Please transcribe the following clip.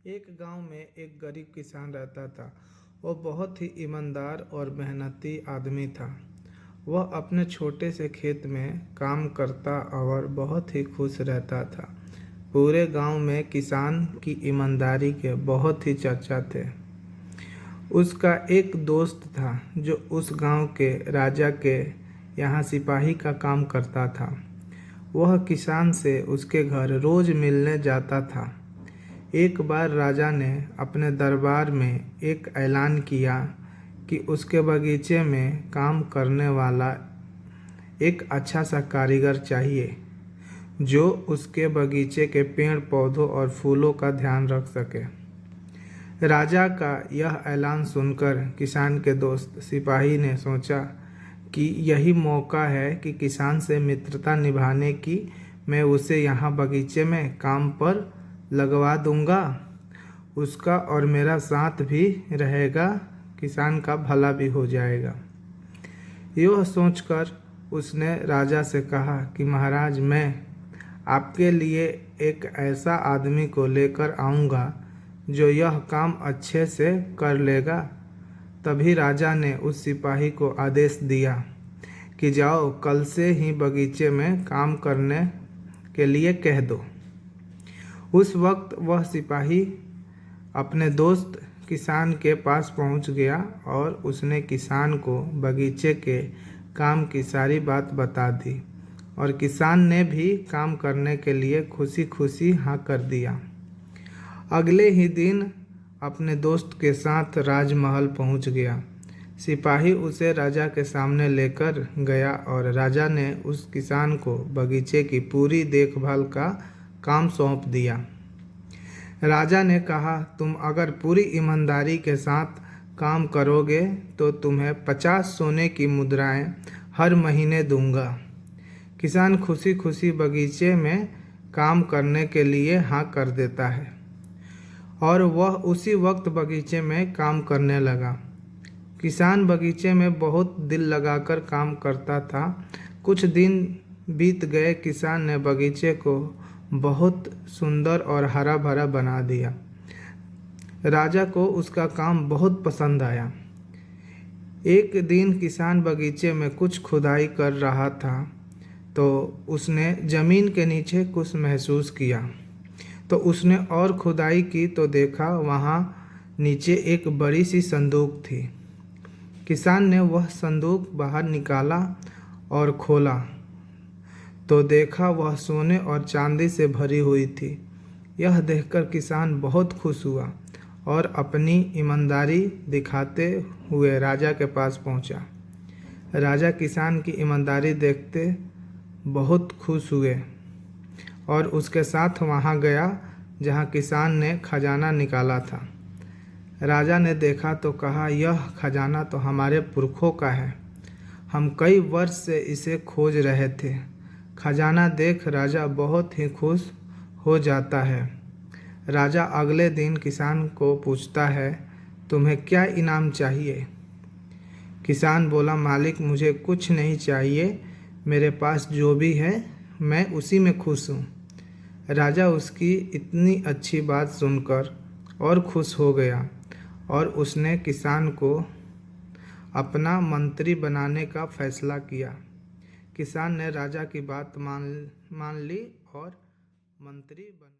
एक गांव में एक गरीब किसान रहता था। वह बहुत ही ईमानदार और मेहनती आदमी था। वह अपने छोटे से खेत में काम करता और बहुत ही खुश रहता था। पूरे गांव में किसान की ईमानदारी के बहुत ही चर्चा थे। उसका एक दोस्त था जो उस गांव के राजा के यहाँ सिपाही का काम करता था। वह किसान से उसके घर रोज मिलने जाता था। एक बार राजा ने अपने दरबार में एक ऐलान किया कि उसके बगीचे में काम करने वाला एक अच्छा सा कारीगर चाहिए जो उसके बगीचे के पेड़ पौधों और फूलों का ध्यान रख सके। राजा का यह ऐलान सुनकर किसान के दोस्त सिपाही ने सोचा कि यही मौका है कि किसान से मित्रता निभाने की। मैं उसे यहाँ बगीचे में काम पर लगवा दूंगा। उसका और मेरा साथ भी रहेगा, किसान का भला भी हो जाएगा। यह सोचकर उसने राजा से कहा कि महाराज, मैं आपके लिए एक ऐसा आदमी को लेकर आऊँगा जो यह काम अच्छे से कर लेगा। तभी राजा ने उस सिपाही को आदेश दिया कि जाओ, कल से ही बगीचे में काम करने के लिए कह दो। उस वक्त वह सिपाही अपने दोस्त किसान के पास पहुंच गया और उसने किसान को बगीचे के काम की सारी बात बता दी और किसान ने भी काम करने के लिए खुशी खुशी हाँ कर दिया। अगले ही दिन अपने दोस्त के साथ राजमहल पहुंच गया। सिपाही उसे राजा के सामने लेकर गया और राजा ने उस किसान को बगीचे की पूरी देखभाल का काम सौंप दिया। राजा ने कहा, तुम अगर पूरी ईमानदारी के साथ काम करोगे तो तुम्हें 50 सोने की मुद्राएं हर महीने दूंगा। किसान खुशी खुशी बगीचे में काम करने के लिए हाँ कर देता है और वह उसी वक्त बगीचे में काम करने लगा। किसान बगीचे में बहुत दिल लगाकर काम करता था। कुछ दिन बीत गए। किसान ने बगीचे को बहुत सुंदर और हरा भरा बना दिया। राजा को उसका काम बहुत पसंद आया। एक दिन किसान बगीचे में कुछ खुदाई कर रहा था तो उसने ज़मीन के नीचे कुछ महसूस किया। तो उसने और खुदाई की तो देखा वहाँ नीचे एक बड़ी सी संदूक थी। किसान ने वह संदूक बाहर निकाला और खोला तो देखा वह सोने और चांदी से भरी हुई थी। यह देखकर किसान बहुत खुश हुआ और अपनी ईमानदारी दिखाते हुए राजा के पास पहुंचा। राजा किसान की ईमानदारी देखते बहुत खुश हुए और उसके साथ वहां गया जहां किसान ने खजाना निकाला था। राजा ने देखा तो कहा, यह खजाना तो हमारे पुरखों का है। हम कई वर्ष से इसे खोज रहे थे। खजाना देख राजा बहुत ही खुश हो जाता है। राजा अगले दिन किसान को पूछता है, तुम्हें क्या इनाम चाहिए? किसान बोला, मालिक, मुझे कुछ नहीं चाहिए। मेरे पास जो भी है मैं उसी में खुश हूँ। राजा उसकी इतनी अच्छी बात सुनकर और खुश हो गया और उसने किसान को अपना मंत्री बनाने का फैसला किया। किसान ने राजा की बात मान ली और मंत्री बन